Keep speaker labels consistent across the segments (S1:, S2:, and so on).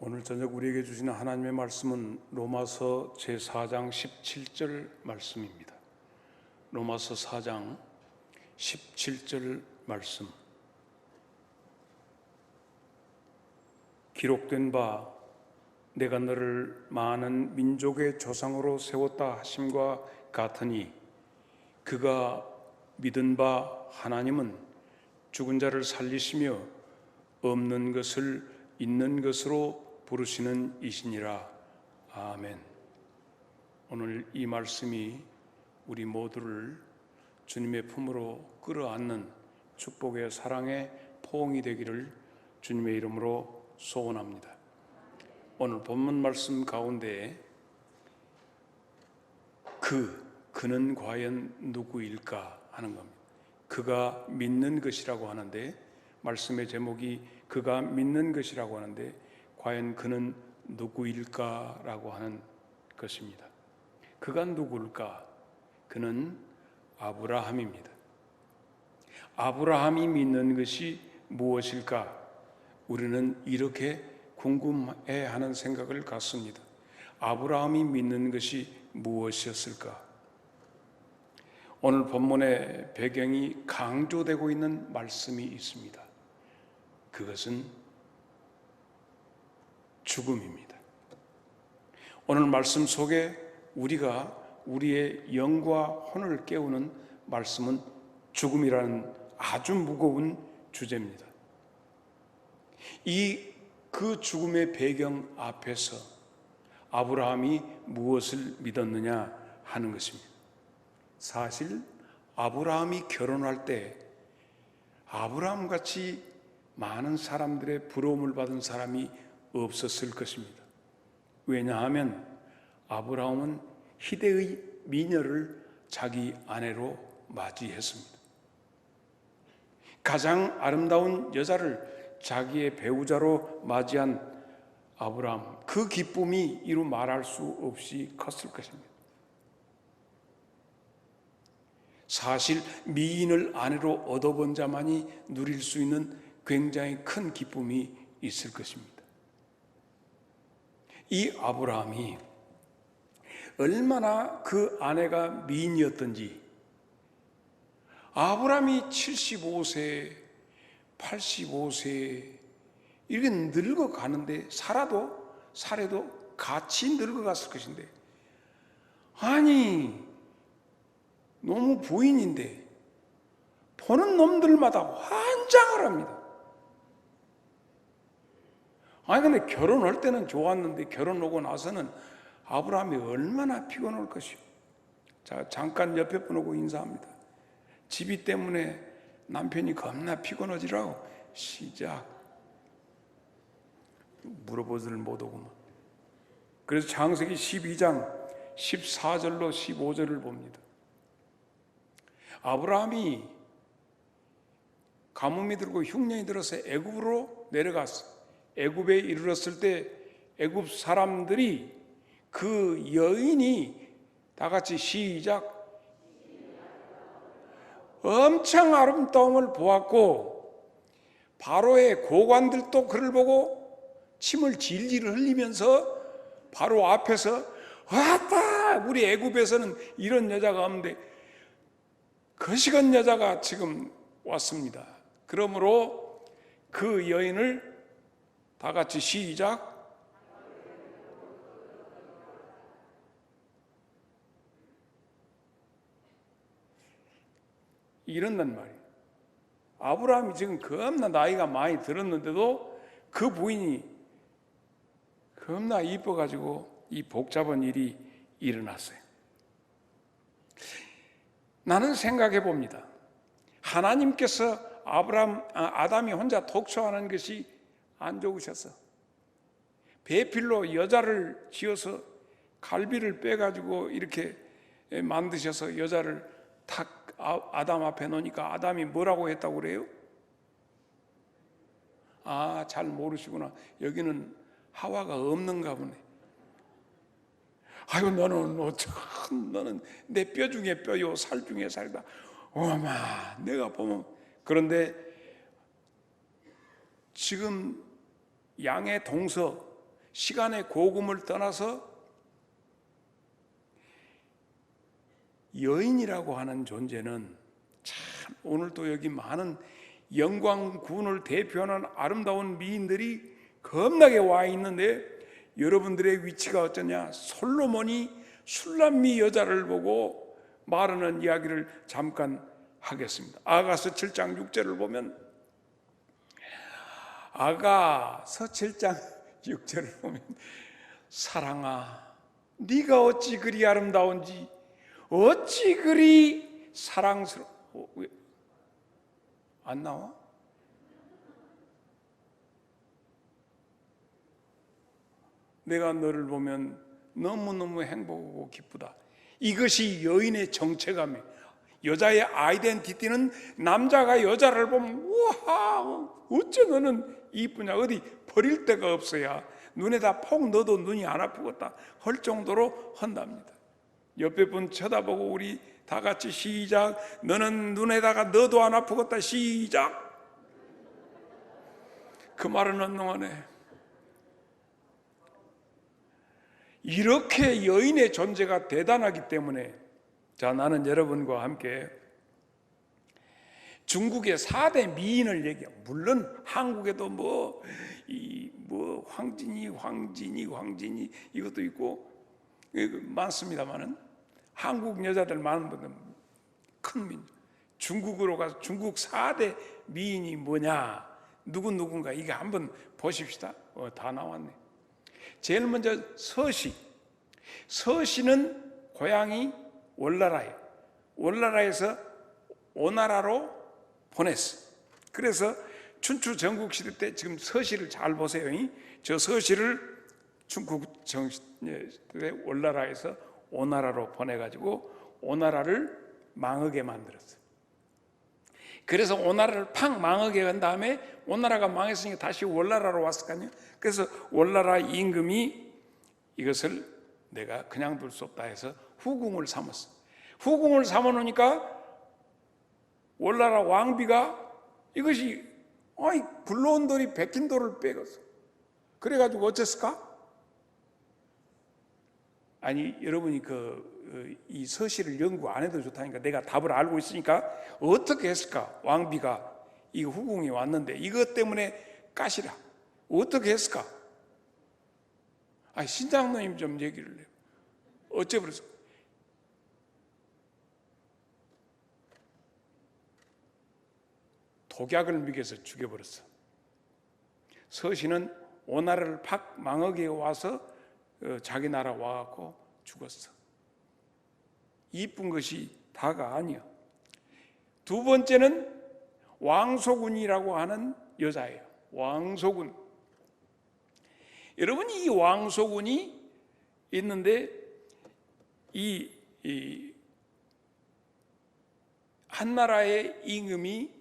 S1: 오늘 저녁 우리에게 주시는 하나님의 말씀은 로마서 제4장 17절 말씀입니다. 로마서 4장 17절 말씀. 기록된 바 내가 너를 많은 민족의 조상으로 세웠다 하심과 같으니 그가 믿은 바 하나님은 죽은 자를 살리시며 없는 것을 있는 것으로 부르시는 이시니라. 아멘. 오늘 이 말씀이 우리 모두를 주님의 품으로 끌어안는 축복의 사랑의 포옹이 되기를 주님의 이름으로 소원합니다. 오늘 본문 말씀 가운데 그는 과연 누구일까 하는 겁니다. 그가 믿는 것이라고 하는데, 말씀의 제목이 그가 믿는 것이라고 하는데 과연 그는 누구일까라고 하는 것입니다. 그가 누구일까? 그는 아브라함입니다. 아브라함이 믿는 것이 무엇일까? 우리는 이렇게 궁금해하는 생각을 갖습니다. 아브라함이 믿는 것이 무엇이었을까? 오늘 본문의 배경이 강조되고 있는 말씀이 있습니다. 그것은 죽음입니다. 오늘 말씀 속에 우리가 우리의 영과 혼을 깨우는 말씀은 죽음이라는 아주 무거운 주제입니다. 그 죽음의 배경 앞에서 아브라함이 무엇을 믿었느냐 하는 것입니다. 사실 아브라함이 결혼할 때 아브라함같이 많은 사람들의 부러움을 받은 사람이 없었을 것입니다. 왜냐하면 아브라함은 희대의 미녀를 자기 아내로 맞이했습니다. 가장 아름다운 여자를 자기의 배우자로 맞이한 아브라함, 그 기쁨이 이루 말할 수 없이 컸을 것입니다. 사실 미인을 아내로 얻어본 자만이 누릴 수 있는 굉장히 큰 기쁨이 있을 것입니다. 이 아브라함이 얼마나 그 아내가 미인이었던지, 아브라함이 75세, 85세 이렇게 늙어가는데 살아도 같이 늙어갔을 것인데, 아니 너무 부인인데 보는 놈들마다 환장을 합니다. 아니 근데 결혼할 때는 좋았는데 결혼하고 나서는 아브라함이 얼마나 피곤할 것이오. 자, 잠깐 옆에 분하고 인사합니다. 집이 때문에 남편이 겁나 피곤하지라고 시작. 물어보지를 못하고만. 그래서 창세기 12장 14절로 15절을 봅니다. 아브라함이 가뭄이 들고 흉년이 들어서 애굽으로 내려갔어. 애굽에 이르렀을 때 애굽 사람들이 그 여인이 다 같이 시작. 엄청 아름다움을 보았고 바로의 고관들도 그를 보고 침을 질질 흘리면서 바로 앞에서 왔다, 우리 애굽에서는 이런 여자가 없는데 거시건 여자가 지금 왔습니다. 그러므로 그 여인을 다 같이 시작. 이런단 말이에요. 아브라함이 지금 겁나 나이가 많이 들었는데도 그 부인이 겁나 이뻐가지고 이 복잡한 일이 일어났어요. 나는 생각해 봅니다. 하나님께서 아담이 혼자 독초하는 것이 안 좋으셔서 배필로 여자를 지어서 갈비를 빼가지고 이렇게 만드셔서 여자를 탁 아담 앞에 놓으니까 아담이 뭐라고 했다고 그래요? 아, 잘 모르시구나. 여기는 하와가 없는가 보네. 아유, 너는 내 뼈 중에 뼈요, 살 중에 살다. 어마, 내가 보면. 그런데 지금 양의 동서, 시간의 고금을 떠나서 여인이라고 하는 존재는 참 오늘도 여기 많은 영광군을 대표하는 아름다운 미인들이 겁나게 와 있는데 여러분들의 위치가 어쩌냐? 솔로몬이 술람미 여자를 보고 말하는 이야기를 잠깐 하겠습니다. 아가서 7장 6절을 보면, 아가서 7장 6절을 보면, 사랑아 네가 어찌 그리 아름다운지, 어찌 그리 사랑스러워. 왜 안 나와? 내가 너를 보면 너무너무 행복하고 기쁘다. 이것이 여인의 정체감이에요. 여자의 아이덴티티는 남자가 여자를 보면 우와 어째 너는 이쁘냐, 어디 버릴 데가 없어야 눈에다 폭 넣어도 눈이 안 아프겠다 할 정도로 한답니다. 옆에 분 쳐다보고 우리 다 같이 시작. 너는 눈에다가 넣어도 안 아프겠다. 시작. 그 말은 언능하네. 이렇게 여인의 존재가 대단하기 때문에, 자, 나는 여러분과 함께 중국의 4대 미인을 얘기해요. 물론 한국에도 황진이 이것도 있고 많습니다만은, 한국 여자들 많은 분들 큰 민족, 중국으로 가서 중국 4대 미인이 뭐냐, 누군가 이게 한번 보십시다. 다 나왔네. 제일 먼저 서시는 고향이 월나라예요. 월나라에서 오나라로 보냈어. 그래서 춘추 전국시대 때, 지금 서시를 잘 보세요. 저 서시를 중국 정시대 월나라에서 오나라로 보내가지고 오나라를 망하게 만들었어요. 그래서 오나라를 팍 망하게 한 다음에 오나라가 망했으니까 다시 월나라로 왔을 거 아니에요. 그래서 월나라 임금이 이것을 내가 그냥 둘 수 없다 해서 후궁을 삼았어. 후궁을 삼아 놓으니까 월나라 왕비가 이것이 굴러온 돌이 베낀 돌을 빼갔어. 그래가지고 어쨌을까? 아니, 여러분이 이 서시를 연구 안 해도 좋다니까 내가 답을 알고 있으니까, 어떻게 했을까? 왕비가 이 후궁이 왔는데 이것 때문에 까시라. 어떻게 했을까? 신장로님 좀 얘기를 해요. 어째 그랬어? 독약을 먹여서 죽여버렸어. 서시는 오나라를 팍 망하게 와서 자기 나라 와갖고 죽었어. 이쁜 것이 다가 아니야. 두 번째는 왕소군이라고 하는 여자예요. 왕소군. 여러분, 이 왕소군이 있는데 이 한나라의 임금이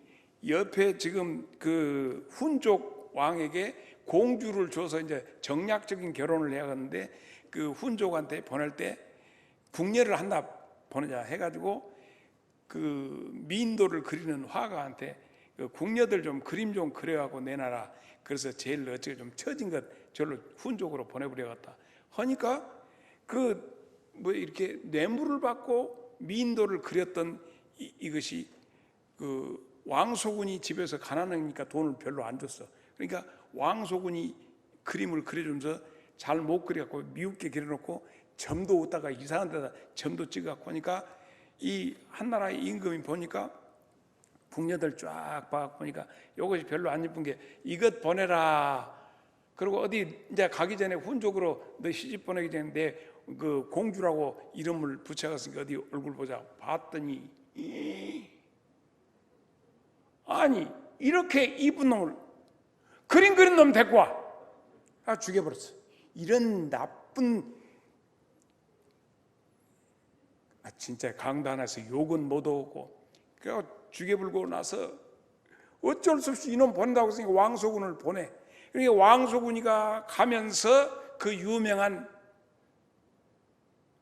S1: 옆에 지금 그 훈족 왕에게 공주를 줘서 이제 정략적인 결혼을 해야 하는데, 그 훈족한테 보낼 때 궁녀를 하나 보내자 해가지고 그 미인도를 그리는 화가한테 그 궁녀들 좀 그림 좀 그려갖고 내놔라. 그래서 제일 어떻게 좀 처진 것 저로 훈족으로 보내버려갔다 하니까, 이렇게 뇌물을 받고 미인도를 그렸던 이것이 그 왕소군이 집에서 가난하니까 돈을 별로 안 줬어. 그러니까 왕소군이 그림을 그려주면서 잘 못 그려갖고 미웃게 그려놓고 점도 웃다가 이상한 데다 점도 찍어갖고 하니까, 이 한나라의 임금이 보니까 궁녀들 쫙 봐갖고 보니까 이것이 별로 안 예쁜 게, 이것 보내라. 그리고 어디 이제 가기 전에 훈족으로 너 시집 보내기 전에 내 그 공주라고 이름을 붙여갔으니까 어디 얼굴 보자. 봤더니 아니, 이렇게 이쁜 놈을 그림 그린 놈 데리고 와. 죽여버렸어. 이런 나쁜, 진짜 강도 하나에서 욕은 못 오고, 그래서 죽여버리고 나서 어쩔 수 없이 이놈 보낸다고 했으니까 왕소군을 보내. 그러니까 왕소군이가 가면서 그 유명한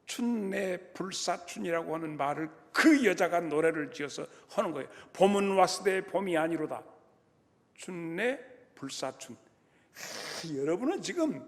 S1: 춘내 불사춘이라고 하는 말을 그 여자가 노래를 지어서 하는 거예요. 봄은 왔으되 봄이 아니로다. 춘내 불사춘. 여러분은 지금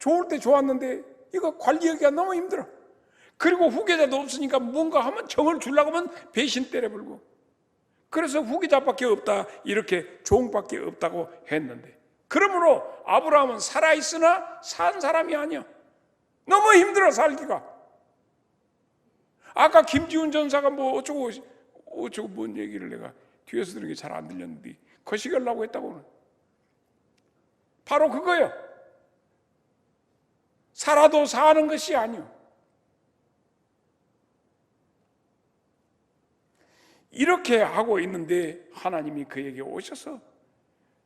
S1: 좋을 때 좋았는데 이거 관리하기가 너무 힘들어. 그리고 후계자도 없으니까 뭔가 하면 정을 주려고 하면 배신 때려불고, 그래서 후계자밖에 없다, 이렇게 종밖에 없다고 했는데, 그러므로 아브라함은 살아있으나 산 사람이 아니야. 너무 힘들어 살기가. 아까 김지훈 전사가 뭐 어쩌고 뭔 얘기를 내가 뒤에서 들은 게 잘 안 들렸는데 거시기하려고 했다고는. 바로 그거예요. 살아도 사는 것이 아니요. 이렇게 하고 있는데 하나님이 그에게 오셔서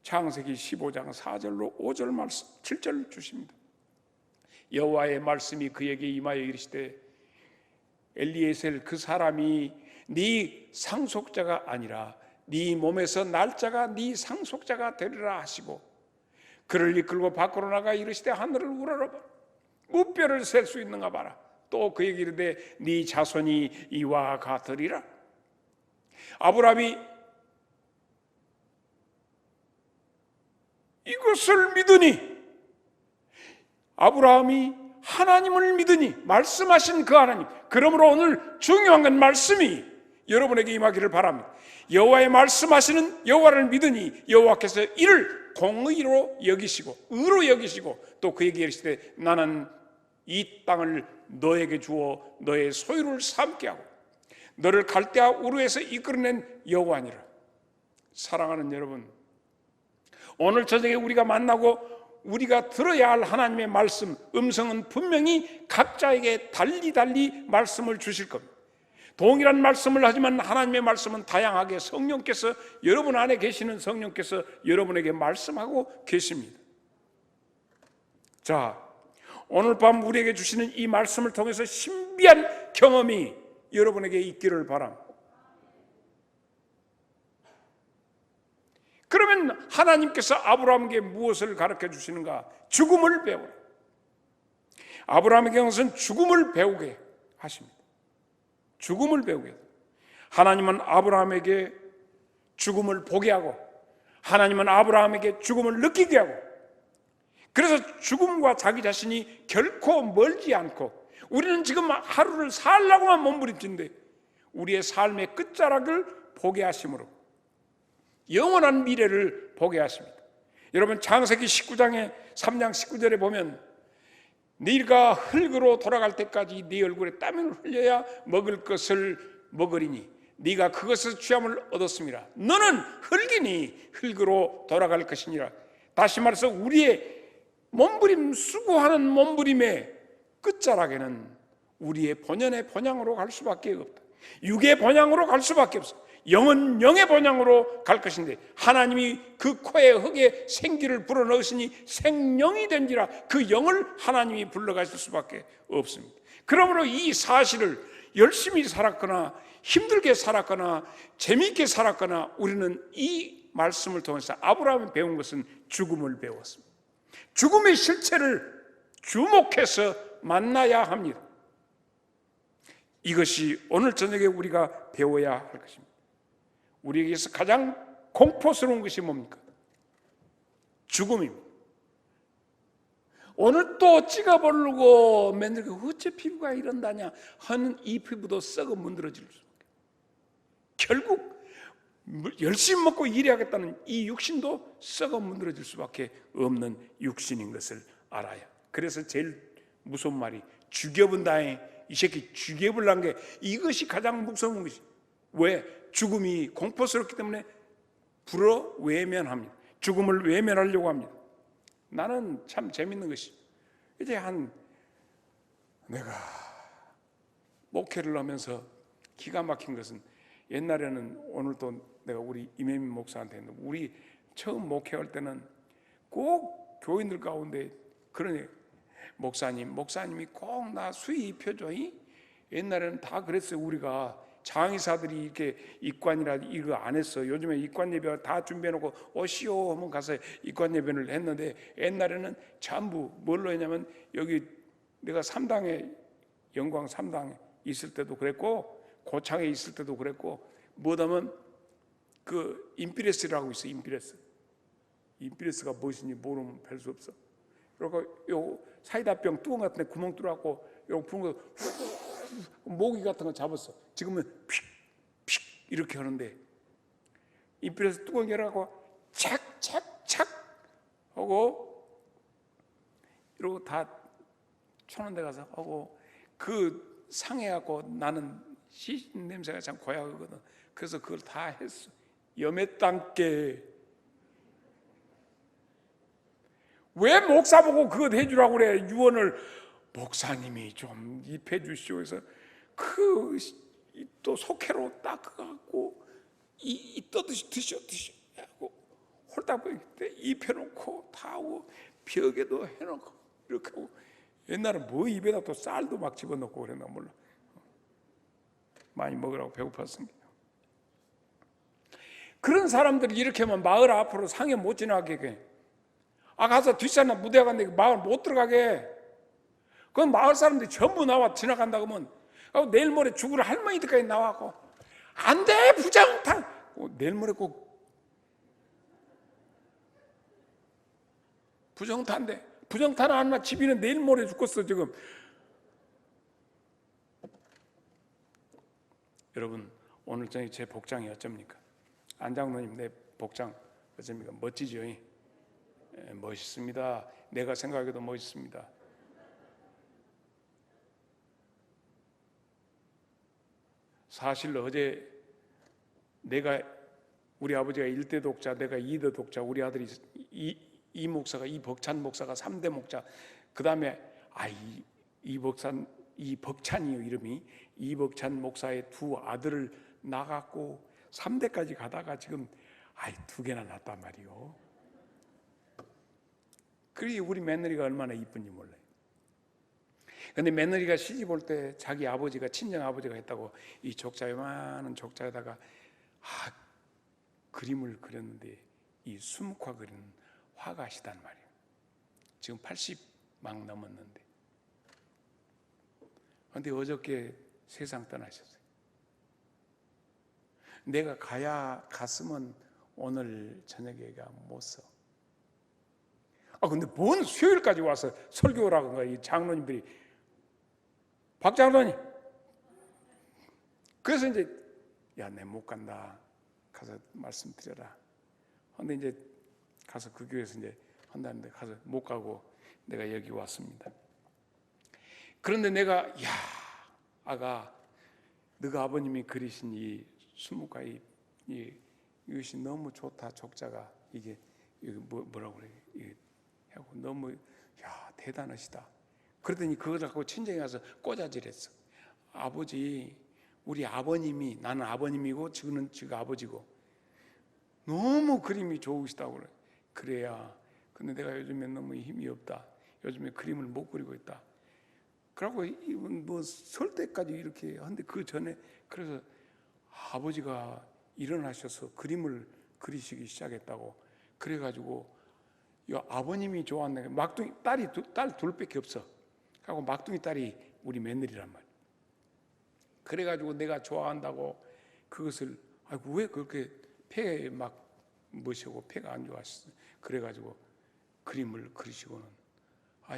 S1: 창세기 15장 4절로 5절 말씀 7절 주십니다. 여호와의 말씀이 그에게 임하여 이르시되 엘리에셀 그 사람이 네 상속자가 아니라 네 몸에서 날짜가 네 상속자가 되리라 하시고, 그를 이끌고 밖으로 나가 이르시되 하늘을 우러러봐 무뼈를 셀 수 있는가 봐라. 또 그에게 이르되 네 자손이 이와 같으리라. 아브라함이 이것을 믿으니, 아브라함이 하나님을 믿으니, 말씀하신 그 하나님. 그러므로 오늘 중요한 건 말씀이 여러분에게 임하기를 바랍니다. 여호와의 말씀하시는 여호와를 믿으니 여호와께서 이를 공의로 여기시고 의로 여기시고, 또 그에게 이르시되 나는 이 땅을 너에게 주어 너의 소유를 삼게 하고 너를 갈대아 우르에서 이끌어낸 여호와니라. 사랑하는 여러분, 오늘 저녁에 우리가 만나고 우리가 들어야 할 하나님의 말씀, 음성은 분명히 각자에게 달리 말씀을 주실 겁니다. 동일한 말씀을 하지만 하나님의 말씀은 다양하게 성령께서, 여러분 안에 계시는 성령께서 여러분에게 말씀하고 계십니다. 자, 오늘 밤 우리에게 주시는 이 말씀을 통해서 신비한 경험이 여러분에게 있기를 바랍니다. 그러면 하나님께서 아브라함에게 무엇을 가르쳐 주시는가? 죽음을 배우라. 아브라함에게 것은 죽음을 배우게 하십니다. 죽음을 배우게. 하나님은 아브라함에게 죽음을 보게 하고, 하나님은 아브라함에게 죽음을 느끼게 하고, 그래서 죽음과 자기 자신이 결코 멀지 않고, 우리는 지금 하루를 살려고만 몸부림치는데 우리의 삶의 끝자락을 보게 하심으로 영원한 미래를 보게 하십니다. 여러분, 창세기 19장에 3장 19절에 보면 네가 흙으로 돌아갈 때까지 네 얼굴에 땀을 흘려야 먹을 것을 먹으리니 네가 그것에서 취함을 얻었습니다. 너는 흙이니 흙으로 돌아갈 것이니라. 다시 말해서 우리의 몸부림, 수고하는 몸부림의 끝자락에는 우리의 본연의 본향으로 갈 수밖에 없다. 육의 본향으로 갈 수밖에 없어. 영은 영의 본향으로 갈 것인데 하나님이 그 코에 흙에 생기를 불어넣으시니 생명이 된지라. 그 영을 하나님이 불러가실 수밖에 없습니다. 그러므로 이 사실을 열심히 살았거나 힘들게 살았거나 재미있게 살았거나 우리는 이 말씀을 통해서 아브라함이 배운 것은 죽음을 배웠습니다. 죽음의 실체를 주목해서 만나야 합니다. 이것이 오늘 저녁에 우리가 배워야 할 것입니다. 우리에게서 가장 공포스러운 것이 뭡니까? 죽음입니다. 오늘 또 찍어보려고 맨날 어째 피부가 이런다냐 하는 이 피부도 썩어 문드러질 수밖에. 결국 열심히 먹고 일해야겠다는 이 육신도 썩어 문드러질 수밖에 없는 육신인 것을 알아야. 그래서 제일 무서운 말이 죽여본다에 이 새끼 죽여볼란 게 이것이 가장 무서운 것이. 왜? 죽음이 공포스럽기 때문에 불어 외면합니다. 죽음을 외면하려고 합니다. 나는 참 재밌는 것이 이제 내가 목회를 하면서 기가 막힌 것은 옛날에는 오늘 또 내가 우리 임혜민 목사한테 했는데 우리 처음 목회할 때는 꼭 교인들 가운데 그러니 목사님이 꼭 나 수의 입혀줘. 옛날에는 다 그랬어요. 우리가 장의사들이 이렇게 입관이라 이거 안 했어. 요즘에 입관 예배 다 준비해놓고 오시오 하면 가서 입관 예배를 했는데 옛날에는 전부 뭘로 했냐면 여기 내가 3당에 영광 3당에 있을 때도 그랬고 고창에 있을 때도 그랬고 뭐다면 그 임피레스라고 있어. 임피레스가 무엇인지 모르면 별 수 없어. 그리고 요 사이다병 뚜껑 같은 데 구멍 뚫어갖고 요 부는 거 모기 같은 거 잡았어. 지금은 픽픽 이렇게 하는데 인필에서 뚜껑 열어갖고 착착착 하고 이러고 다 쳐놓은 데 가서 하고 그 상해갖고 나는 시신 냄새가 참 고약하거든. 그래서 그걸 다 했어. 염했단께 왜 목사 보고 그것 해주라고 그래. 유언을 목사님이 좀 입해 주시오 해서 그 또 속회로 닦아갖고 이 떠듯이 드셔 하고 홀딱 때 입혀놓고 다 하고 벽에도 해놓고 이렇게 하고 옛날에 뭐 입에다 또 쌀도 막 집어넣고 그랬나 몰라. 많이 먹으라고 배고팠습니다. 그런 사람들이 이렇게 하면 마을 앞으로 상해 못 지나게 해. 가서 뒷산에 무대 갔는데 마을 못 들어가게 해. 그건 마을 사람들이 전부 나와 지나간다 그러면 내일 모레 죽을 할머니들까지 나와갖고 안 돼 부정탄 내일 모레 꼭 부정탄데 부정탄 안 하나 집이는 내일 모레 죽겠어 지금. 여러분 오늘 저녁 제 복장이 어쩝니까? 안장로님 내 복장 어쩝니까? 멋지죠? 멋있습니다. 내가 생각해도 멋있습니다. 사실 어제 우리 아버지가 1대 독자, 내가 2대 독자, 우리 아들이 이 목사가 이벅찬 목사가 3대 목자. 그 다음에 이벅찬이요 이름이 이벅찬 목사의 두 아들을 낳았고 3대까지 가다가 지금 2개나 낳았단 말이요. 그게 우리 며느리가 얼마나 이쁜지 몰라요. 근데 며느리가 시집 올 때 자기 아버지가 친정 아버지가 했다고 이 족자 요만한 족자에다가 그림을 그렸는데 이 수묵화 그리는 화가시단 말이에요. 지금 80 막 넘었는데. 근데 어저께 세상 떠나셨어요. 내가 갔으면 오늘 저녁에가 못 써. 근데 뭔 수요일까지 와서 설교라고 이 장로님들이 박 장로님. 그래서 이제 내 못 간다. 가서 말씀드려라. 근데 이제 가서 그 교회에서 이제 한다는데 가서 못 가고 내가 여기 왔습니다. 그런데 내가 아가 너가 아버님이 그리신 이 수묵화 이것이 너무 좋다. 족자가 이게 뭐라고 그래? 이게 하고 너무 대단하시다. 그러더니 그걸 갖고 친정에 가서 꼬자질했어. 아버지, 우리 아버님이 나는 아버님이고 지금 아버지고 너무 그림이 좋으시다고 그래. 그래야. 근데 내가 요즘에 너무 힘이 없다. 요즘에 그림을 못 그리고 있다. 그러고 뭐 설 때까지 이렇게 하는데 그 전에 그래서 아버지가 일어나셔서 그림을 그리시기 시작했다고. 그래가지고 아버님이 좋아하는 막둥이 딸 둘밖에 없어. 하고 막둥이 딸이 우리 며느리란 말이야. 그래가지고 내가 좋아한다고 그것을 왜 그렇게 폐에 막 뭐시고 폐가 안 좋았어. 그래가지고 그림을 그리시고는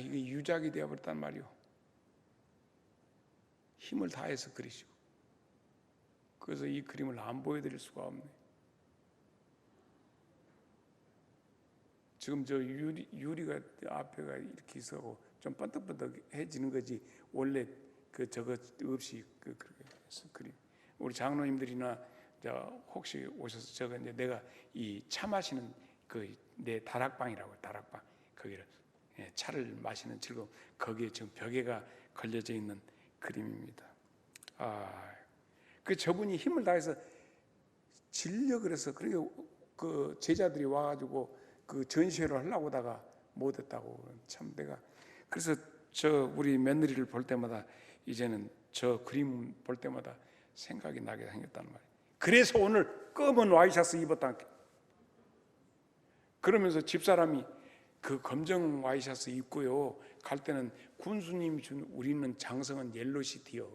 S1: 이게 유작이 되어버렸단 말이요. 힘을 다해서 그리시고. 그래서 이 그림을 안 보여드릴 수가 없네. 지금 저 유리가 앞에가 이렇게 있어고 좀 번뜩번뜩해지는 거지. 원래 저것 없이 그렇게 해서 그림. 우리 장로님들이나 혹시 오셔서 저거 이제 내가 이 차 마시는 내 다락방이라고 다락방 거기를 차를 마시는 즐거움 거기에 지금 벽에가 걸려져 있는 그림입니다. 저분이 힘을 다해서 질려 그래서 그러니까 그 제자들이 와가지고 그 전시회를 하려고 하다가 못했다고. 참 내가 그래서 우리 며느리를 볼 때마다 이제는 저 그림 볼 때마다 생각이 나게 생겼단 말이에요. 그래서 오늘 검은 와이셔츠 입었다. 그러면서 집사람이 그 검정 와이셔츠 입고요. 갈 때는 군수님이 준 우리는 장성은 옐로시티요.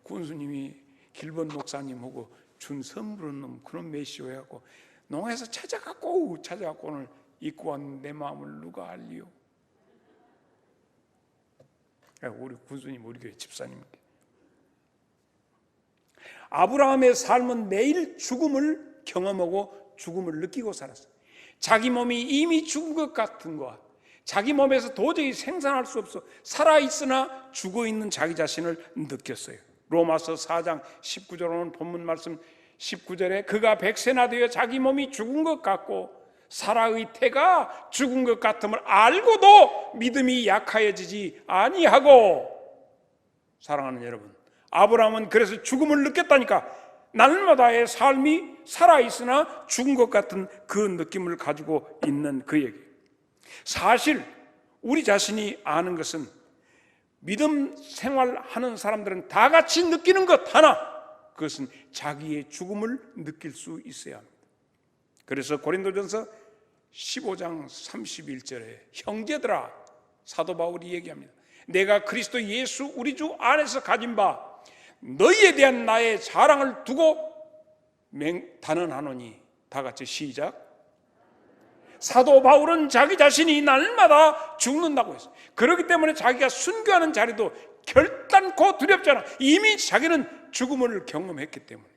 S1: 군수님이 길번 목사님하고 준 선물은 그런 메시오 해갖고 농에서 찾아갖고 오늘 입고 왔는 내 마음을 누가 알리요? 우리 군수님, 우리 교회 집사님께. 아브라함의 삶은 매일 죽음을 경험하고 죽음을 느끼고 살았어요. 자기 몸이 이미 죽은 것 같은 거야. 자기 몸에서 도저히 생산할 수 없어 살아있으나 죽어있는 자기 자신을 느꼈어요. 로마서 4장 19절로는 본문 말씀 19절에 그가 백세나 되어 자기 몸이 죽은 것 같고 사라의 태가 죽은 것 같음을 알고도 믿음이 약하여지지 아니하고. 사랑하는 여러분, 아브라함은 그래서 죽음을 느꼈다니까. 날마다의 삶이 살아있으나 죽은 것 같은 그 느낌을 가지고 있는 그에게, 사실 우리 자신이 아는 것은 믿음 생활하는 사람들은 다 같이 느끼는 것 하나, 그것은 자기의 죽음을 느낄 수 있어야 합니다. 그래서 고린도전서 15장 31절에 형제들아, 사도 바울이 얘기합니다. 내가 그리스도 예수 우리 주 안에서 가진 바 너희에 대한 나의 자랑을 두고 단언하노니. 다 같이 시작. 사도 바울은 자기 자신이 날마다 죽는다고 했어요. 그렇기 때문에 자기가 순교하는 자리도 결단코 두렵지 않아. 이미 자기는 죽음을 경험했기 때문에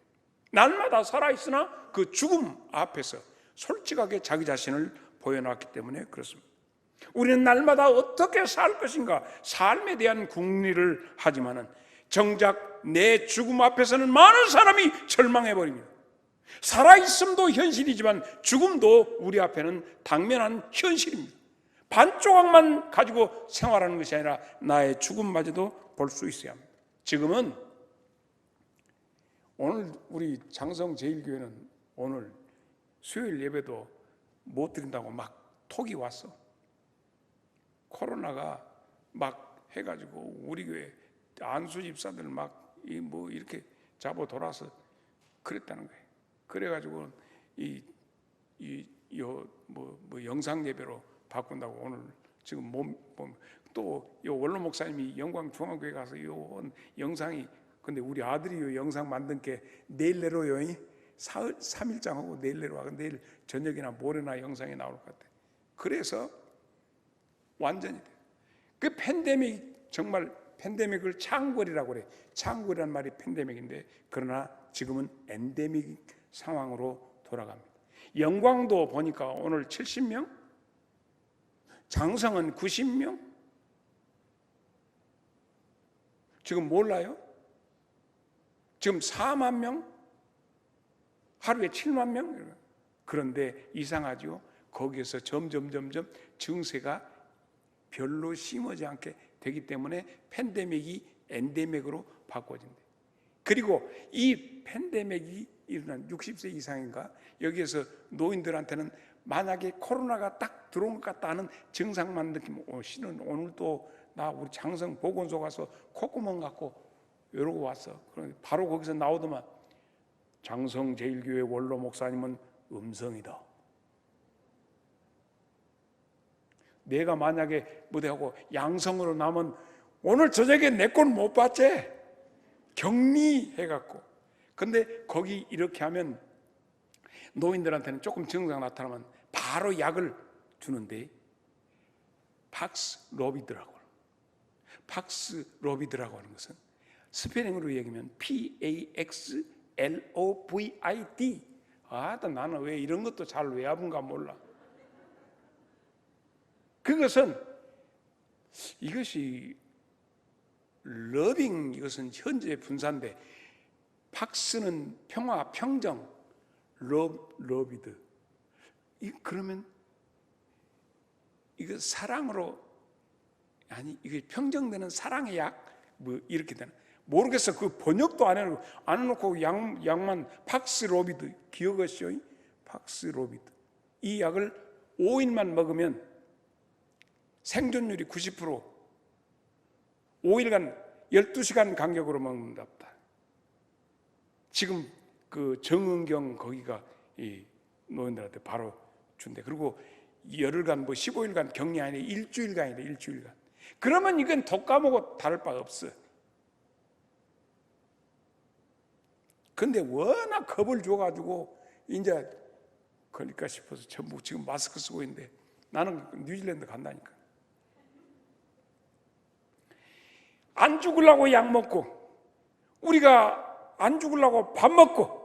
S1: 날마다 살아있으나 그 죽음 앞에서 솔직하게 자기 자신을 보여놨기 때문에 그렇습니다. 우리는 날마다 어떻게 살 것인가, 삶에 대한 궁리를 하지만은 정작 내 죽음 앞에서는 많은 사람이 절망해버립니다. 살아있음도 현실이지만 죽음도 우리 앞에는 당면한 현실입니다. 반조각만 가지고 생활하는 것이 아니라 나의 죽음마저도 볼 수 있어야 합니다. 지금은 오늘 우리 장성제일교회는 오늘 수요일 예배도 못 드린다고 막 톡이 왔어. 코로나가 막 해가지고 우리 교회 안수 집사들 막 이렇게 잡아 돌아서 그랬다는 거예요. 그래가지고 영상 예배로 바꾼다고 오늘 지금 또 원로 목사님이 영광 중앙교회 가서 요 영상이, 근데 우리 아들이 요 영상 만든 게 내일 내로요. 3일장하고 내일 내로 와. 내일 저녁이나 모레나 영상이 나올 것 같아. 그래서 완전히 돼. 그 팬데믹, 정말 팬데믹을 창궐이라고 그래. 창궐이란 말이 팬데믹인데, 그러나 지금은 엔데믹 상황으로 돌아갑니다. 영광도 보니까 오늘 70명, 장성은 90명, 지금 몰라요? 지금 4만 명, 하루에 7만 명. 그런데 이상하죠? 거기에서 점점 증세가 별로 심하지 않게 되기 때문에 팬데믹이 엔데믹으로 바꿔진대. 그리고 이 팬데믹이 일어난 60세 이상인가, 여기에서 노인들한테는 만약에 코로나가 딱 들어온 것 같다 하는 증상만 느끼면 씨는 오늘 또 나 우리 장성 보건소 가서 콧구멍 갖고 이러고 왔어. 바로 거기서 나오더만 장성제일교회 원로 목사님은 음성이다. 내가 만약에 무대하고 양성으로 나면 오늘 저녁에 내 건 못 봤지? 격리해갖고. 근데 거기 이렇게 하면 노인들한테는 조금 증상 나타나면 바로 약을 주는데 팍스로비드라고. 팍스로비드라고 하는 것은 스페링으로 얘기하면 PAXLOVID. 나는 왜 이런 것도 잘 외워본가 몰라. 그것은 이것이 러빙, 이것은 현재 분사인데 팍스는 평화, 평정, 러비드. 그러면 이거 사랑으로, 아니 이게 평정되는 사랑의 약, 이렇게 되는. 모르겠어. 그 번역도 안 해놓고 약만 팍스로비드, 기억하시오? 팍스로비드. 이 약을 5일만 먹으면 생존율이 90%, 5일간 12시간 간격으로 먹는답니다. 지금 그 정은경 거기가 이 노인들한테 바로 준대. 그리고 열흘간 15일간 격리 아니라 일주일간이래. 일주일간. 그러면 이건 독감하고 다를 바가 없어. 근데 워낙 겁을 줘가지고 이제 걸릴까 싶어서 전부 지금 마스크 쓰고 있는데 나는 뉴질랜드 간다니까. 안 죽으려고 약 먹고 우리가 안 죽으려고 밥 먹고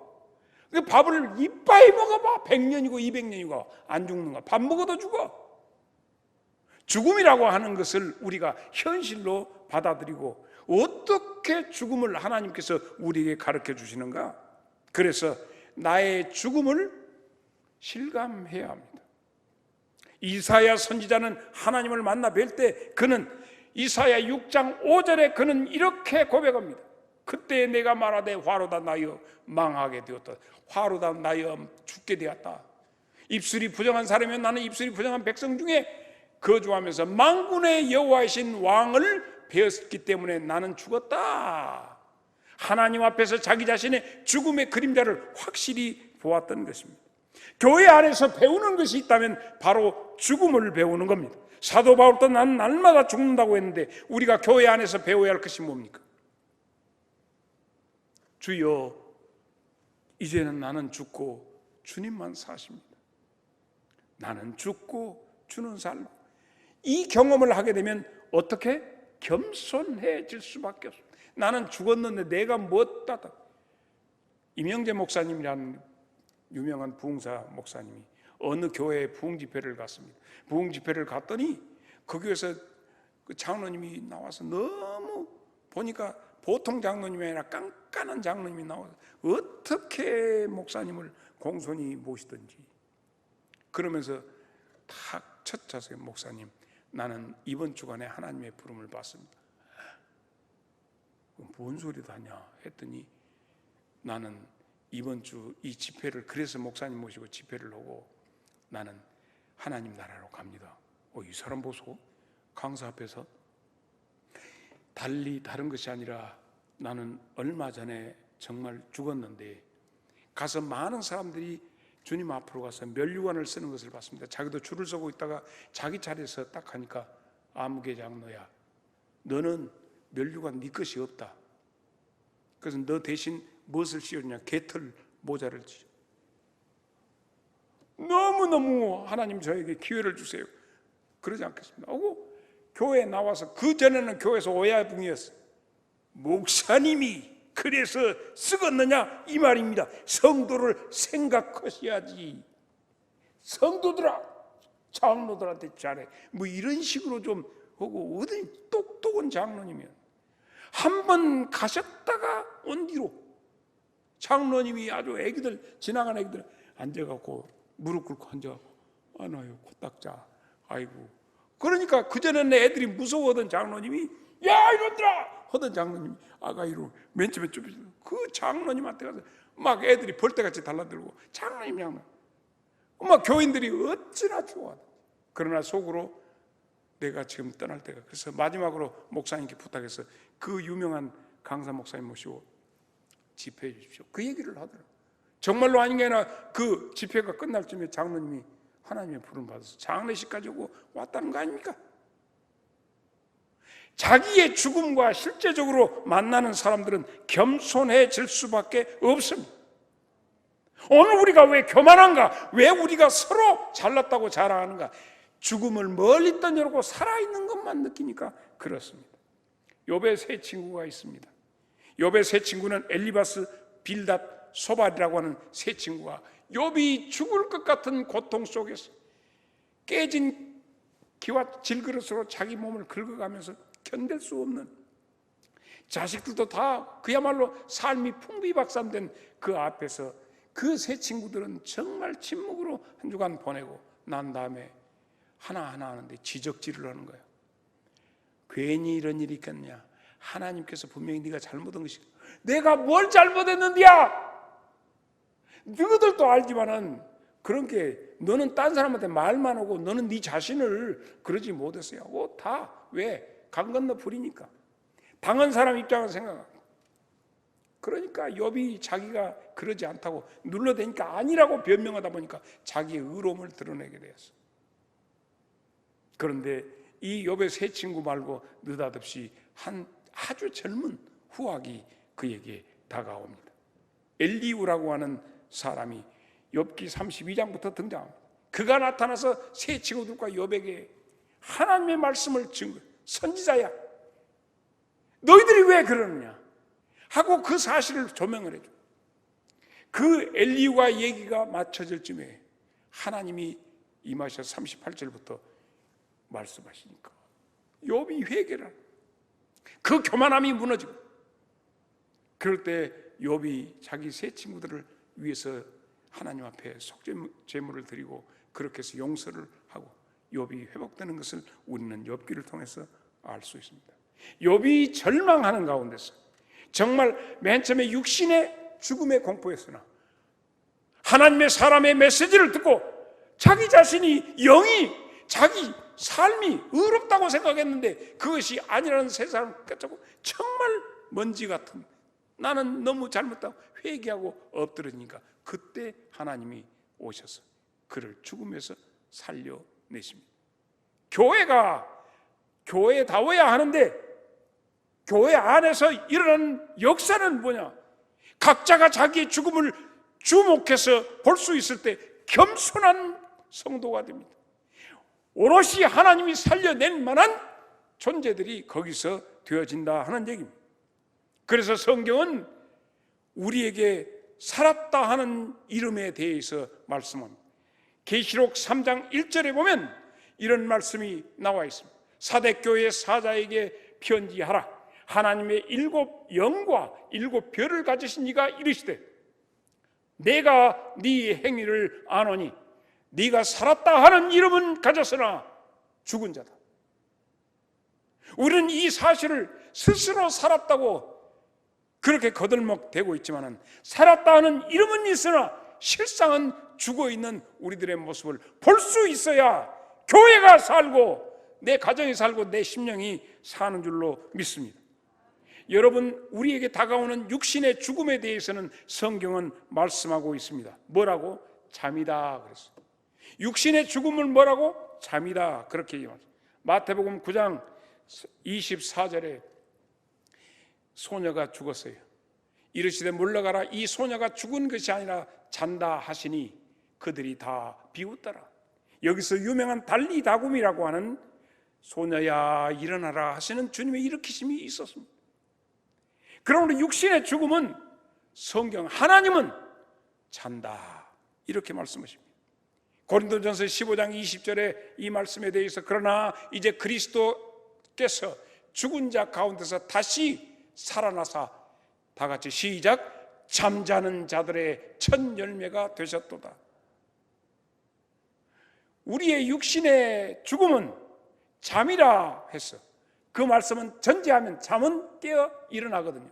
S1: 그 밥을 이빠이 먹어봐. 100년이고 200년이고 안 죽는 거야. 밥 먹어도 죽어. 죽음이라고 하는 것을 우리가 현실로 받아들이고 어떻게 죽음을 하나님께서 우리에게 가르쳐 주시는가? 그래서 나의 죽음을 실감해야 합니다. 이사야 선지자는 하나님을 만나 뵐 때 그는 이사야 6장 5절에 그는 이렇게 고백합니다. 그때 내가 말하되 화로다 나여 망하게 되었다. 화로다 나여 죽게 되었다. 입술이 부정한 사람이면 나는 입술이 부정한 백성 중에 거주하면서 만군의 여호와이신 왕을 배웠기 때문에 나는 죽었다. 하나님 앞에서 자기 자신의 죽음의 그림자를 확실히 보았던 것입니다. 교회 안에서 배우는 것이 있다면 바로 죽음을 배우는 겁니다. 사도 바울도 나는 날마다 죽는다고 했는데 우리가 교회 안에서 배워야 할 것이 뭡니까? 주여, 이제는 나는 죽고 주님만 사십니다. 나는 죽고 주는 살고. 이 경험을 하게 되면 어떻게? 겸손해질 수밖에 없습니다. 나는 죽었는데 내가 뭐다. 임영재 목사님이라는 유명한 부흥사 목사님이 어느 교회에 부흥 집회를 갔습니다. 부흥 집회를 갔더니 거기에서 그 장로님이 나와서 너무 보니까 보통 장로님이 아니라 깐깐한 장로님이 나와서 어떻게 목사님을 공손히 모시든지 그러면서 탁 첫 자세에 목사님, 나는 이번 주간에 하나님의 부름을 받습니다. 뭔 소리도 하냐 했더니 나는 이번 주 이 집회를 그래서 목사님 모시고 집회를 하고 나는 하나님 나라로 갑니다. 이 사람 보소. 강사 앞에서 달리 다른 것이 아니라 나는 얼마 전에 정말 죽었는데 가서 많은 사람들이 주님 앞으로 가서 면류관을 쓰는 것을 봤습니다. 자기도 줄을 서고 있다가 자기 차례에서 딱 하니까 아무개 장로야, 너는 면류관 네 것이 없다. 그래서 너 대신 무엇을 씌우느냐? 개털 모자를 씌워. 너무너무 하나님 저에게 기회를 주세요. 그러지 않겠습니다. 하고 교회에 나와서, 그 전에는 교회에서 오야붕이었어. 목사님이 그래서 쓰겄느냐 이 말입니다. 성도를 생각하셔야지. 성도들아, 장로들한테 잘해. 뭐 이런 식으로 좀 하고, 어디 똑똑한 장로님이야. 한 번 가셨다가 온 뒤로 장로님이 아주 애기들, 지나간 애기들 앉아갖고 무릎 꿇고 앉아갖고 아나요 코딱자. 아이고. 그러니까 그전에는 애들이 무서워하던 장로님이 야 이놈들아 하던 장로님이 아가이로 맨 처음에 좀 그 장로님한테 가서 막 애들이 벌떼같이 달라들고 장로님 막 교인들이 어찌나 좋아. 그러나 속으로 내가 지금 떠날 때가, 그래서 마지막으로 목사님께 부탁해서 그 유명한 강사 목사님 모시고 집회해 주십시오. 그 얘기를 하더라고요. 정말로 아닌 게 아니라 그 집회가 끝날 쯤에 장로님이 하나님의 부름 받아서 장례식까지 오고 왔다는 거 아닙니까? 자기의 죽음과 실제적으로 만나는 사람들은 겸손해질 수밖에 없습니다. 오늘 우리가 왜 교만한가? 왜 우리가 서로 잘났다고 자랑하는가? 죽음을 멀리 떠내려고 살아있는 것만 느끼니까 그렇습니다. 욥의 세 친구가 있습니다. 욥의 세 친구는 엘리바스, 빌닷, 소발이라고 하는 세 친구가 욥이 죽을 것 같은 고통 속에서 깨진 기와 질그릇으로 자기 몸을 긁어가면서 견딜 수 없는, 자식들도 다 그야말로 삶이 풍비박산된 그 앞에서 그 세 친구들은 정말 침묵으로 한 주간 보내고 난 다음에 하나하나 하는데 지적질을 하는 거예요. 괜히 이런 일이 있겠냐? 하나님께서 분명히 네가 잘못한 것이, 내가 뭘 잘못했는데야? 너희들도 알지만은 그런 게, 너는 딴 사람한테 말만 하고 너는 네 자신을 그러지 못했어요 하고 다 왜? 강 건너 불이니까. 당한 사람 입장을 생각하고. 그러니까 욥이 자기가 그러지 않다고 눌러대니까 아니라고 변명하다 보니까 자기의 의로움을 드러내게 되었어. 그런데 이 욥의 세 친구 말고 느닷없이 한 아주 젊은 후학이 그에게 다가옵니다. 엘리우라고 하는 사람이 욥기 32장부터 등장합니다. 그가 나타나서 새 친구들과 욥에게 하나님의 말씀을 증거, 선지자야, 너희들이 왜 그러느냐 하고 그 사실을 조명을 해줘. 그 엘리후와 얘기가 맞춰질 쯤에 하나님이 임하셔서 38절부터 말씀하시니까 욥이 회개를, 그 교만함이 무너지고, 그럴 때 욥이 자기 세 친구들을 위해서 하나님 앞에 속죄제물을 드리고 그렇게 해서 용서를 하고 욥이 회복되는 것을 우리는 욥기를 통해서 알 수 있습니다. 욥이 절망하는 가운데서 정말 맨 처음에 육신의 죽음에 공포했으나 하나님의 사람의 메시지를 듣고 자기 자신이 영이, 자기 삶이 의롭다고 생각했는데 그것이 아니라는 세상을 깨닫고 정말 먼지 같은, 나는 너무 잘못하고 회개하고 엎드러지니까 그때 하나님이 오셔서 그를 죽음에서 살려내십니다. 교회가 교회다워야 하는데 교회 안에서 일어나는 역사는 뭐냐? 각자가 자기의 죽음을 주목해서 볼 수 있을 때 겸손한 성도가 됩니다. 오롯이 하나님이 살려낼 만한 존재들이 거기서 되어진다 하는 얘기입니다. 그래서 성경은 우리에게 살았다 하는 이름에 대해서 말씀합니다. 계시록 3장 1절에 보면 이런 말씀이 나와 있습니다. 사대교회 사자에게 편지하라. 하나님의 7 영과 7 별을 가지신 이가 이르시되 내가 네 행위를 아노니 네가 살았다 하는 이름은 가졌으나 죽은 자다. 우리는 이 사실을 스스로 살았다고 그렇게 거들먹대고 있지만은 살았다 하는 이름은 있으나 실상은 죽어있는 우리들의 모습을 볼 수 있어야 교회가 살고 내 가정이 살고 내 심령이 사는 줄로 믿습니다. 여러분, 우리에게 다가오는 육신의 죽음에 대해서는 성경은 말씀하고 있습니다. 뭐라고? 잠이다 그랬어요. 육신의 죽음을 뭐라고? 잠이다 그렇게 얘기합니다. 마태복음 9장 24절에 소녀가 죽었어요. 이르시되 물러가라. 이 소녀가 죽은 것이 아니라 잔다 하시니 그들이 다 비웃더라. 여기서 유명한 달리다굼이라고 하는 소녀야 일어나라 하시는 주님의 일으키심이 있었습니다. 그러므로 육신의 죽음은 성경 하나님은 잔다 이렇게 말씀하십니다. 고린도전서 15장 20절에 이 말씀에 대해서 그러나 이제 그리스도께서 죽은 자 가운데서 다시 살아나사 다 같이 시작, 잠자는 자들의 첫 열매가 되셨도다. 우리의 육신의 죽음은 잠이라 했어. 그 말씀은 전제하면 잠은 깨어 일어나거든요.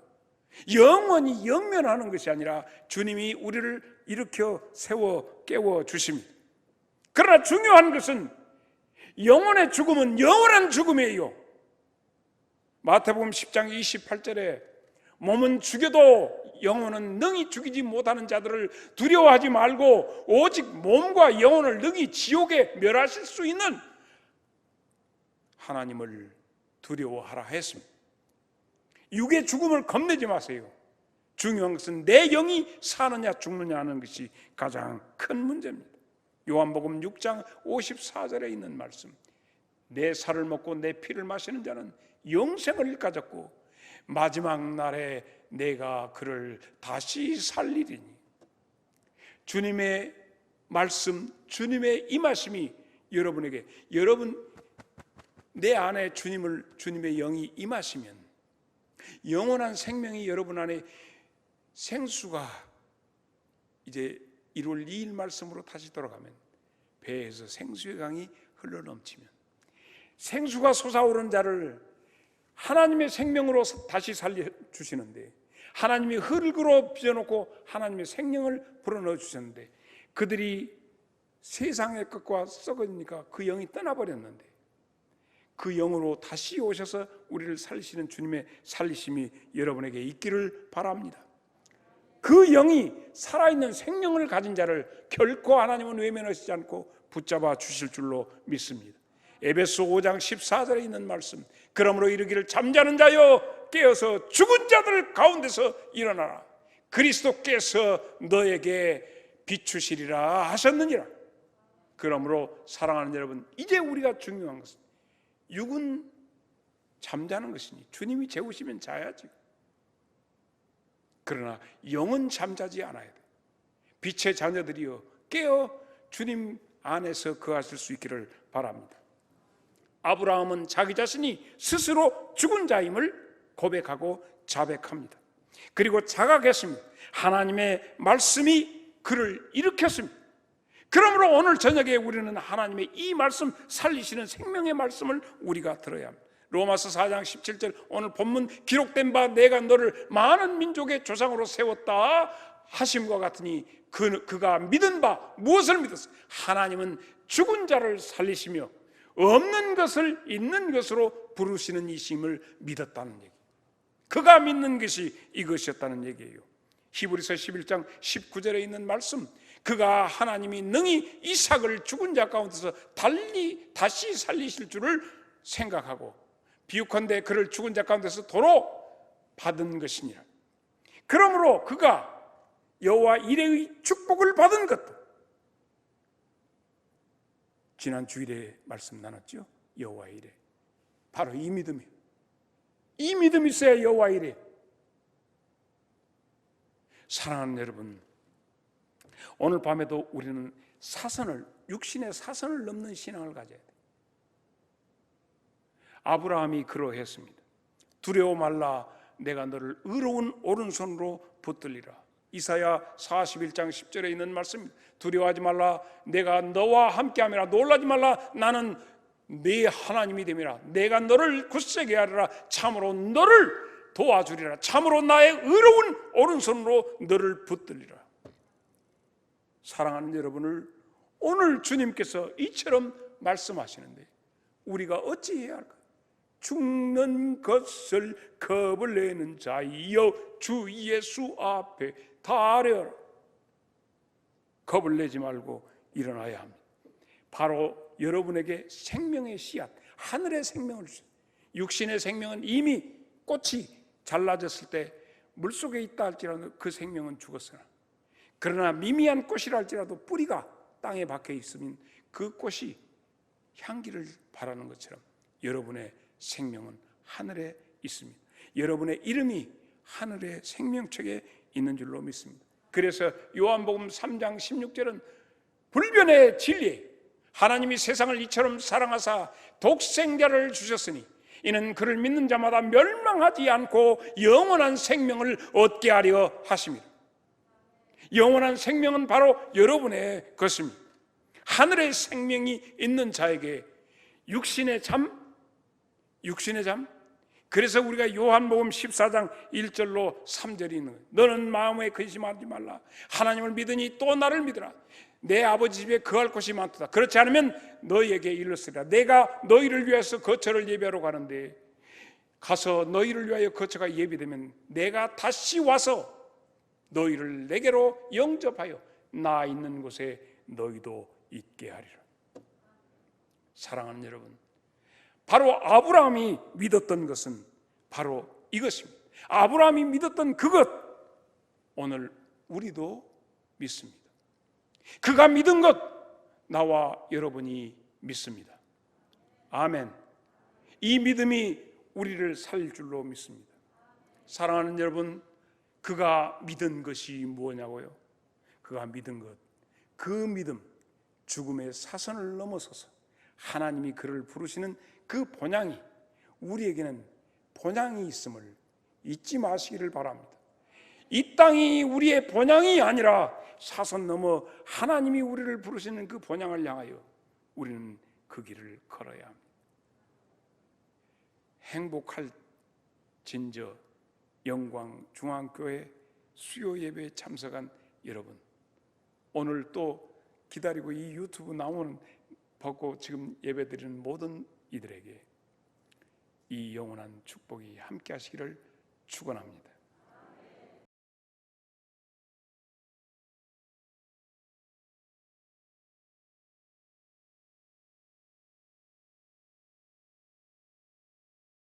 S1: 영원히 영면하는 것이 아니라 주님이 우리를 일으켜 세워 깨워 주십니다. 그러나 중요한 것은 영혼의 죽음은 영원한 죽음이에요. 마태복음 10장 28절에 몸은 죽여도 영혼은 능히 죽이지 못하는 자들을 두려워하지 말고 오직 몸과 영혼을 능히 지옥에 멸하실 수 있는 하나님을 두려워하라 했습니다. 육의 죽음을 겁내지 마세요. 중요한 것은 내 영이 사느냐 죽느냐 하는 것이 가장 큰 문제입니다. 요한복음 6장 54절에 있는 말씀, 내 살을 먹고 내 피를 마시는 자는 영생을 가졌고 마지막 날에 내가 그를 다시 살리리니. 주님의 말씀, 주님의 임하심이 여러분에게, 여러분 내 안에 주님의 영이 임하시면 영원한 생명이 여러분 안에, 생수가 이제 1월 2일 말씀으로 다시 돌아가면 배에서 생수의 강이 흘러넘치면 생수가 솟아오른 자를 하나님의 생명으로 다시 살려주시는데, 하나님이 흙으로 빚어놓고 하나님의 생명을 불어넣어 주셨는데 그들이 세상의 것과 썩으니까 그 영이 떠나버렸는데 그 영으로 다시 오셔서 우리를 살리시는 주님의 살리심이 여러분에게 있기를 바랍니다. 그 영이 살아있는 생명을 가진 자를 결코 하나님은 외면하시지 않고 붙잡아 주실 줄로 믿습니다. 에베소 5장 14절에 있는 말씀, 그러므로 이르기를 잠자는 자여 깨어서 죽은 자들 가운데서 일어나라. 그리스도께서 너에게 비추시리라 하셨느니라. 그러므로 사랑하는 여러분, 이제 우리가 중요한 것은 육은 잠자는 것이니 주님이 재우시면 자야지. 그러나 영은 잠자지 않아야 돼. 빛의 자녀들이여 깨어 주님 안에서 거하실 수 있기를 바랍니다. 아브라함은 자기 자신이 스스로 죽은 자임을 고백하고 자백합니다. 그리고 자각했습니다. 하나님의 말씀이 그를 일으켰습니다. 그러므로 오늘 저녁에 우리는 하나님의 이 말씀, 살리시는 생명의 말씀을 우리가 들어야 합니다. 로마서 4장 17절, 오늘 본문 기록된 바 내가 너를 많은 민족의 조상으로 세웠다 하심과 같으니 그가 믿은 바 무엇을 믿었어요? 하나님은 죽은 자를 살리시며 없는 것을 있는 것으로 부르시는 이심을 믿었다는 얘기. 그가 믿는 것이 이것이었다는 얘기예요. 히브리서 11장 19절에 있는 말씀, 그가 하나님이 능히 이삭을 죽은 자 가운데서 다시 살리실 줄을 생각하고 비유컨대 그를 죽은 자 가운데서 도로 받은 것이니라. 그러므로 그가 여호와 이레의 축복을 받은 것도, 지난 주일에 말씀 나눴죠. 여호와 이레, 바로 이 믿음이에요. 이 믿음이 있어야 여호와 이레. 사랑하는 여러분, 오늘 밤에도 우리는 육신의 사선을 넘는 신앙을 가져야 돼요. 아브라함이 그러했습니다. 두려워 말라, 내가 너를 의로운 오른손으로 붙들리라. 이사야 41장 10절에 있는 말씀입니다. 두려워하지 말라, 내가 너와 함께함이라. 놀라지 말라, 나는 네 하나님이 됨이라. 내가 너를 굳세게 하리라. 참으로 너를 도와주리라. 참으로 나의 의로운 오른손으로 너를 붙들리라. 사랑하는 여러분을 오늘 주님께서 이처럼 말씀하시는데 우리가 어찌해야 할까요? 죽는 것을 겁을 내는 자이여 주 예수 앞에 달려라. 겁을 내지 말고 일어나야 합니다. 바로 여러분에게 생명의 씨앗, 하늘의 생명을 주세요. 육신의 생명은 이미 꽃이 잘라졌을 때 물속에 있다 할지라도 그 생명은 죽었으나, 그러나 미미한 꽃이라 할지라도 뿌리가 땅에 박혀 있으면 그 꽃이 향기를 바라는 것처럼 여러분의 생명은 하늘에 있습니다. 여러분의 이름이 하늘의 생명책에 있는 줄로 믿습니다. 그래서 요한복음 3장 16절은 불변의 진리, 하나님이 세상을 이처럼 사랑하사 독생자를 주셨으니 이는 그를 믿는 자마다 멸망하지 않고 영원한 생명을 얻게 하려 하심이라. 영원한 생명은 바로 여러분의 것입니다. 하늘의 생명이 있는 자에게 육신의 잠, 그래서 우리가 요한복음 14장 1절로 3절이 있는 거예요. 너는 마음에 근심하지 말라. 하나님을 믿으니 또 나를 믿으라. 내 아버지 집에 거할 곳이 많도다. 그렇지 않으면 너희에게 일렀으리라. 내가 너희를 위해서 거처를 예비하러 가는데 가서 너희를 위하여 거처가 예비되면 내가 다시 와서 너희를 내게로 영접하여 나 있는 곳에 너희도 있게 하리라. 사랑하는 여러분, 바로 아브라함이 믿었던 것은 바로 이것입니다. 아브라함이 믿었던 그것, 오늘 우리도 믿습니다. 그가 믿은 것, 나와 여러분이 믿습니다. 아멘. 이 믿음이 우리를 살릴 줄로 믿습니다. 사랑하는 여러분, 그가 믿은 것이 무엇냐고요? 그가 믿은 것, 그 믿음, 죽음의 사선을 넘어서서 하나님이 그를 부르시는 그 본향이, 우리에게는 본향이 있음을 잊지 마시기를 바랍니다. 이 땅이 우리의 본향이 아니라 사선 넘어 하나님이 우리를 부르시는 그 본향을 향하여 우리는 그 길을 걸어야 합니다. 행복할 진저 영광 중앙교회 수요 예배에 참석한 여러분, 오늘 또 기다리고 이 유튜브 나오는 보고 지금 예배드리는 모든 이들에게 이 영원한 축복이 함께 하시기를 축원합니다.